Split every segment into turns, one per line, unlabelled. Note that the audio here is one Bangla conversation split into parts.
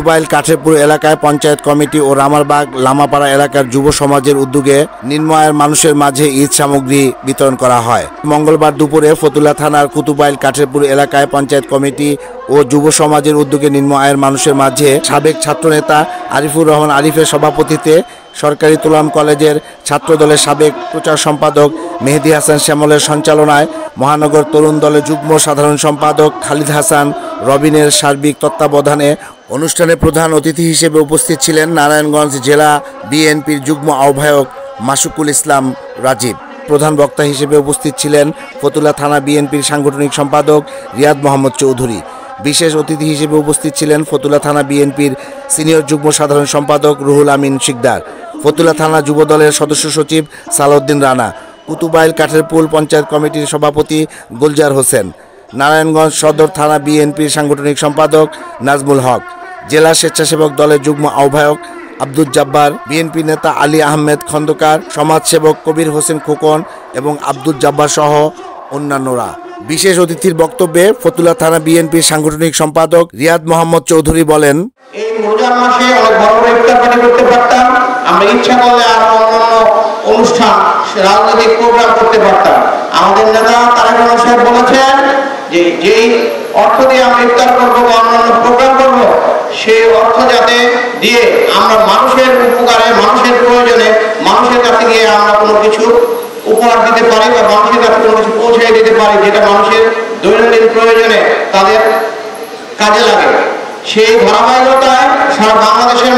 কুতুবাইল কাঠেরপুর এলাকায় পঞ্চায়েত কমিটি ও রামারবাগ লামাপাড়া এলাকার যুব সমাজের উদ্যোগে নিম্ন আয়ের মানুষের মাঝে ঈদ সামগ্রী বিতরণ করা হয়। মঙ্গলবার দুপুরে ফতুল্লা থানার কুতুবাইল কাঠেরপুর এলাকায় পঞ্চায়েত কমিটি ও যুব সমাজের উদ্যোগে নিম্ন আয়ের মানুষের মাঝে সাবেক ছাত্রনেতা আরিফুর রহমান আরিফের সভাপতিত্বে সরকারি তুলাম কলেজের ছাত্রদলের সাবেক প্রচার সম্পাদক মেহেদী হাসান শ্যামলের সঞ্চালনায় মহানগর তরুণ দলের যুগ্ম সাধারণ সম্পাদক খালিদ হাসান রবিনের সার্বিক তত্ত্বাবধানে অনুষ্ঠানে প্রধান অতিথি হিসেবে উপস্থিত ছিলেন নারায়ণগঞ্জ জেলা বিএনপির যুগ্ম আহ্বায়ক মাসুকুল ইসলাম রাজীব। প্রধান বক্তা হিসেবে উপস্থিত ছিলেন ফতুল্লা থানা বিএনপির সাংগঠনিক সম্পাদক রিয়াদ মোহাম্মদ চৌধুরী। বিশেষ অতিথি হিসেবে উপস্থিত ছিলেন ফতুল্লা থানা বিএনপির সিনিয়র যুগ্ম সাধারণ সম্পাদক রুহুল আমিন শিকদার, ফতুল্লা থানা যুব দলের সদস্য সচিব সালাউদ্দিন রানা, কুতুবাইল কাঠেরপুল পঞ্চায়েত কমিটির সভাপতি গুলজার হোসেন, নারায়ণগঞ্জ সদর থানা বিএনপির সাংগঠনিক সম্পাদক নাজমুল হক, জেলা স্বেচ্ছাসেবক দলের যুগ্ম আহ্বায়ক আব্দুল জব্বার, বিএনপি নেতা আলী আহমেদ খন্দকার, সমাজসেবক কবির হোসেন খোকন এবং আব্দুল জব্বার সহ অন্যান্যরা। বিশেষ অতিথির বক্তব্যে ফতুল্লা থানা বিএনপির সাংগঠনিক সম্পাদক রিয়াদ মোহাম্মদ চৌধুরী বলেন,
এই রমজান মাসে অনেক বড় বড় ইফতার পার্টি করতে পারতাম, আমরা ইচ্ছা করলে আর অন্যান্য অনুষ্ঠান রাজনৈতিক প্রোগ্রাম করতে পারতাম। আমাদের নেতা তারেক রহমান সাহেব বলেছেন যে যেই অর্থ দিয়ে আমরা ইফতার করবো বা অন্যান্য প্রোগ্রাম করবো, সেই অর্থ যাতে দিয়ে আমরা মানুষের উপকারে, মানুষের প্রয়োজনে, মানুষের কাছে গিয়ে আমরা কোনো কিছু উপহার দিতে পারি বা মানুষের কাছে কোনো কিছু পৌঁছে দিতে পারি যেটা মানুষের দৈনন্দিন প্রয়োজনে তাদের কাজে লাগে। সেই ধারাবাহিকতায় সারা বাংলাদেশের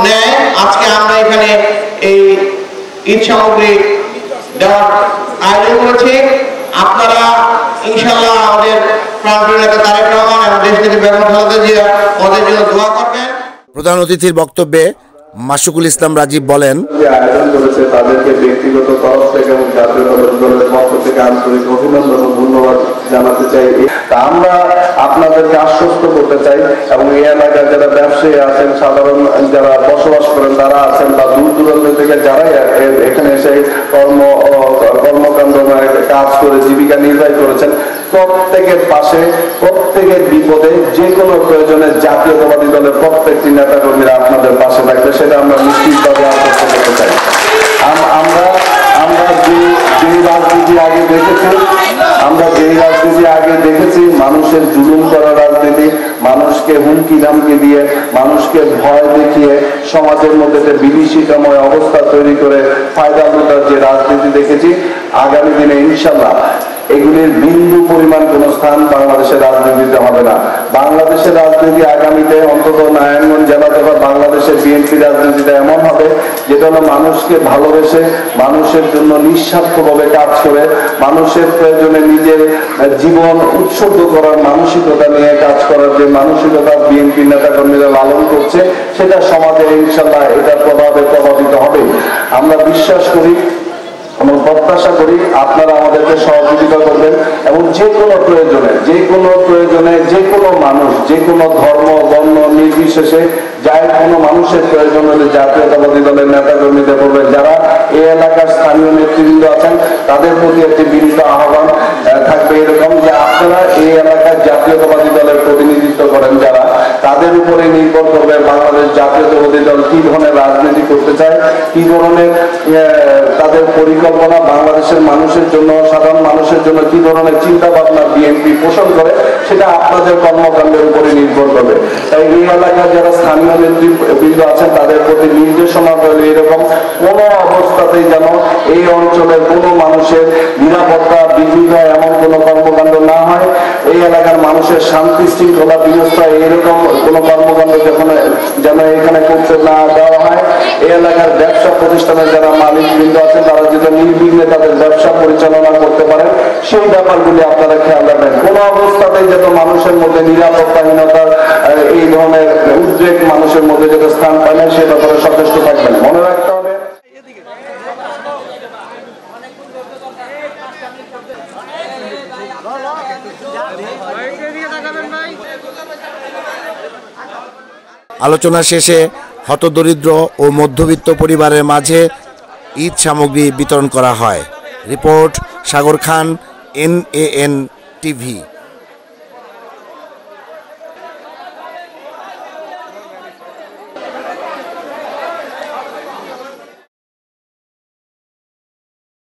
ন্যায় আজকে আমরা এখানে এই ঈদ সামগ্রী দেওয়ার আয়োজন করেছি। আপনারা ইনশাআল্লাহ আমাদের প্রাণপ্রিয় নেতা তারেক রহমান এবং দেশনেত্রী বেগম খালেদা জিয়া ওদের জন্য দোয়া করবেন।
প্রধান অতিথির বক্তব্যে মাসুকুল ইসলাম রাজীব বলেন,
আয়োজন করেছে তাদেরকে ব্যক্তিগত তরফ থেকে এবং জাতীয় দলের পক্ষ থেকে আন্তরিক অভিনন্দন ও ধন্যবাদ জানাতে চাই। তা আমরা আপনাদেরকে আশ্বস্ত করতে চাই এবং এই এলাকায় যারা ব্যবসায়ী আছেন, সাধারণ যারা বসবাস করেন তারা আছেন, বা দূর দূরান্ত থেকে যারাই এখানে এসে কর্মকাণ্ড কাজ করে জীবিকা নির্বাহ করেছেন, প্রত্যেকের পাশে, প্রত্যেকের বিপদে যে কোনো প্রয়োজনে জাতীয়তাবাদী দলের প্রত্যেকটি নেতা কর্মীরা আপনাদের পাশে থাকবে, সেটা আমরা নিশ্চিতভাবে আশ্বস্ত করতে চাই। আমরা যেই রাজনীতি আগে দেখেছি মানুষের জুলুম করা রাজনীতি, মানুষকে হুমকি ধামকি দিয়ে, মানুষকে ভয় দেখিয়ে সমাজের মধ্যে বিভীষিকাময় অবস্থা তৈরি করে ফায়দা লুটার যে রাজনীতি দেখেছি, আগামী দিনে ইনশাল্লাহ এগুলির বিন্দু পরিমাণ কোন স্থান বাংলাদেশের রাজনীতিতে হবে না। বাংলাদেশের রাজনীতি আগামীতে অন্তত নারায়ণগঞ্জ জেলা তথা বাংলাদেশের বিএনপি রাজনীতিটা এমন হবে যেটা হলো মানুষকে ভালোবেসে, মানুষের জন্য নিঃস্বার্থভাবে কাজ করে, মানুষের প্রয়োজনে নিজের জীবন উৎসর্গ করার মানসিকতা নিয়ে কাজ করার যে মানসিকতা বিএনপি নেতা কর্মীরা লালন করছে, সেটা সমাজে ইনশাল্লাহ এটার প্রভাবে প্রভাবিত হবে। আমরা বিশ্বাস করি এবং প্রত্যাশা করি আপনারা আমাদেরকে সহযোগিতা করবেন এবং যে কোনো প্রয়োজনে যে কোনো মানুষ, যে কোনো ধর্ম বর্ণ নির্বিশেষে যার কোনো মানুষের প্রয়োজন হলে জাতীয়তাবাদী দলের নেতা কর্মীদের বলবেন। যারা এই এলাকার স্থানীয় নেতৃবৃন্দ আছেন তাদের প্রতি একটি বিনীত আহ্বান থাকবে এরকম যে আপনারা এই এলাকার জাতীয়তাবাদী দলের প্রতিনিধিত্ব করেন যারা, তাদের উপরে নির্ভর করবে বাংলাদেশ জাতীয়তাবাদী দল কি ধরনের রাজনীতি করতে চায়, কি ধরনের তাদের পরিকল্পনা বাংলাদেশের মানুষের জন্য, সাধারণ মানুষের জন্য কি ধরনের চিন্তা ভাবনা বিএনপি পোষণ করে, সেটা আপনাদের কর্মকাণ্ডের উপরে নির্ভর করবে। তাই এই এলাকার যারা স্থানীয় নেতৃবৃন্দ আছেন তাদের প্রতি নির্দেশনা রইল এরকম কোন অবস্থাতেই যেন এই অঞ্চলের কোনো মানুষের নিরাপত্তা বিঘ্নিত হয় এমন কোনো কর্মকাণ্ড না হয়, এই এলাকার মানুষের শান্তি শৃঙ্খলা বিনষ্ট হয় এরকম কোনো কর্মকাণ্ড যেন এখানে করতে না দেওয়া হয়। এই এলাকার ব্যবসা প্রতিষ্ঠানের যারা মালিকবৃন্দ আছেন তারা যদি নির্বিঘ্নে তাদের ব্যবসা পরিচালনা করতে পারেন, সেই ব্যাপারগুলি আপনারা খেয়াল রাখবেন। কোন অবস্থাতেই যেন মানুষের মধ্যে নিরাপত্তাহীনতার এই ধরনের উদ্বেগ মানুষের মধ্যে যেটা স্থান পায় না, সে ব্যাপারে সচেষ্ট থাকবেন। মনে রাখতে হবে
আলোচনা শেষে হতদরিদ্র ও মধ্যবিত্ত পরিবারের মাঝে ঈদ সামগ্রী বিতরণ করা হয়। রিপোর্ট সাগর খান, NAN TV।